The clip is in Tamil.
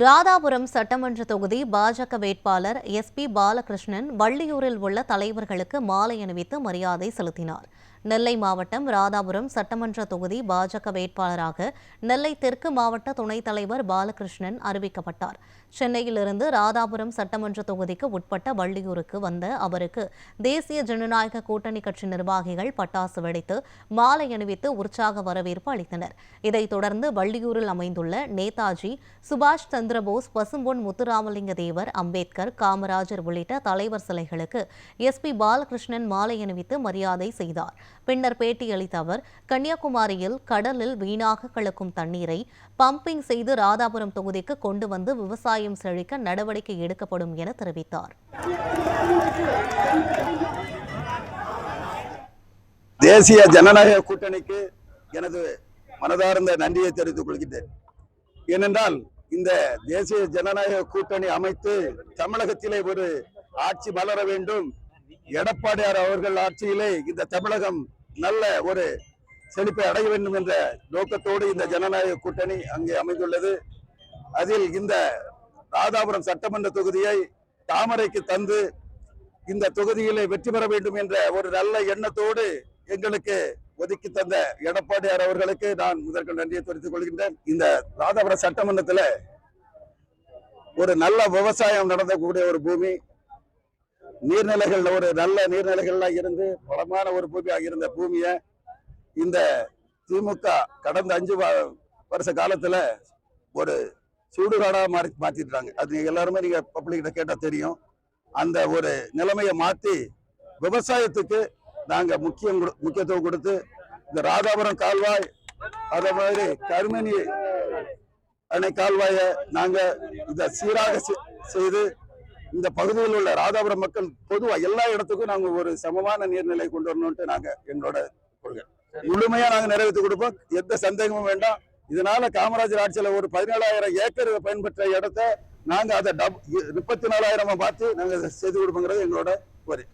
ராதாபுரம் சட்டமன்ற தொகுதி பாஜக வேட்பாளர் எஸ்.பி. பாலகிருஷ்ணன் வள்ளியூரில் உள்ள தலைவர்களுக்கு மாலை அணிவித்து மரியாதை செலுத்தினார். நெல்லை மாவட்டம் ராதாபுரம் சட்டமன்ற தொகுதி பாஜக வேட்பாளராக நெல்லை தெற்கு மாவட்ட துணைத் தலைவர் பாலகிருஷ்ணன் அறிவிக்கப்பட்டார். சென்னையிலிருந்து ராதாபுரம் சட்டமன்ற தொகுதிக்கு உட்பட்ட வள்ளியூருக்கு வந்த அவருக்கு தேசிய ஜனநாயக கூட்டணி கட்சி நிர்வாகிகள் பட்டாசு வெடித்து மாலை அணிவித்து உற்சாக வரவேற்பு அளித்தனர். இதைத் தொடர்ந்து வள்ளியூரில் அமைந்துள்ள நேதாஜி சுபாஷ் சந்திரபோஸ், பசும்பொன் முத்துராமலிங்க தேவர், அம்பேத்கர், காமராஜர் உள்ளிட்ட தலைவர் சிலைகளுக்கு எஸ்.பி. பாலகிருஷ்ணன் மாலை அணிவித்து மரியாதை செய்தார். பின்னர் பேட்டியளித்த அவர், கன்னியாகுமரியில் கடலில் வீணாக கலக்கும் தண்ணீரை பம்பிங் செய்து ராதாபுரம் தொகுதிக்கு கொண்டு வந்து விவசாயம் செழிக்க நடவடிக்கை எடுக்கப்படும் என தெரிவித்தார். தேசிய ஜனநாயக கூட்டணிக்கு எனது மனதார்ந்த நன்றியை தெரிவித்துக் கொள்கிறேன். ஏனென்றால் இந்த தேசிய ஜனநாயக கூட்டணி அமைத்து தமிழகத்திலே ஒரு ஆட்சி மலர வேண்டும், எடப்பாடியார் அவர்கள் ஆட்சியிலே இந்த தமிழகம் நல்ல ஒரு செழிப்பை அடைய வேண்டும் என்ற நோக்கத்தோடு இந்த ஜனநாயக கூட்டணி அங்கே அமைந்துள்ளது. அதில் இந்த ராதாபுரம் சட்டமன்ற தொகுதியை தாமரைக்கு தந்து இந்த தொகுதியிலே வெற்றி பெற வேண்டும் என்ற ஒரு நல்ல எண்ணத்தோடு எங்களுக்கு ஒதுக்கி தந்த எடப்பாடியார் அவர்களுக்கு நான் முதற்கொண்டு நன்றியை தெரிவித்துக் கொள்கின்றேன். இந்த ராதாபுரம் சட்டமன்றத்தில் ஒரு நல்ல விவசாயம் நடந்தக்கூடிய ஒரு பூமி, நீர்நிலைகள் ஒரு நல்ல நீர்நிலைகள்லாம் இருந்து வளமான ஒரு பூமியாக இருந்த பூமியை இந்த திமுக கடந்த 5 வருஷ காலத்துல ஒரு சூடுகாடா மாத்திட்டாங்க. அது எல்லாருமே நீங்க பப்ளிக்கிட்ட கேட்டா தெரியும். அந்த ஒரு நிலைமையை மாத்தி விவசாயத்துக்கு நாங்க முக்கியத்துவம் கொடுத்து இந்த ராதாபுரம் கால்வாய், அதே மாதிரி கருமணி அணை கால்வாயை நாங்க இதை சீராக செய்து இந்த பகுதியில் உள்ள ராதாபுரம் மக்கள் பொதுவா எல்லா இடத்துக்கும் நாங்க ஒரு சமமான நீர்நிலை கொண்டு வரணும்ட்டு நாங்க எங்களோட கொள்கை முழுமையா நாங்க நிறைவேற்றி கொடுப்போம். எந்த சந்தேகமும் வேண்டாம். இதனால காமராஜர் ஆட்சியில ஒரு 17,000 ஏக்கர் பயன்பெற்ற இடத்த நாங்க அதை 34,000 பார்த்து நாங்க செய்து கொடுப்போங்கிறது எங்களோட கோரிக்கை.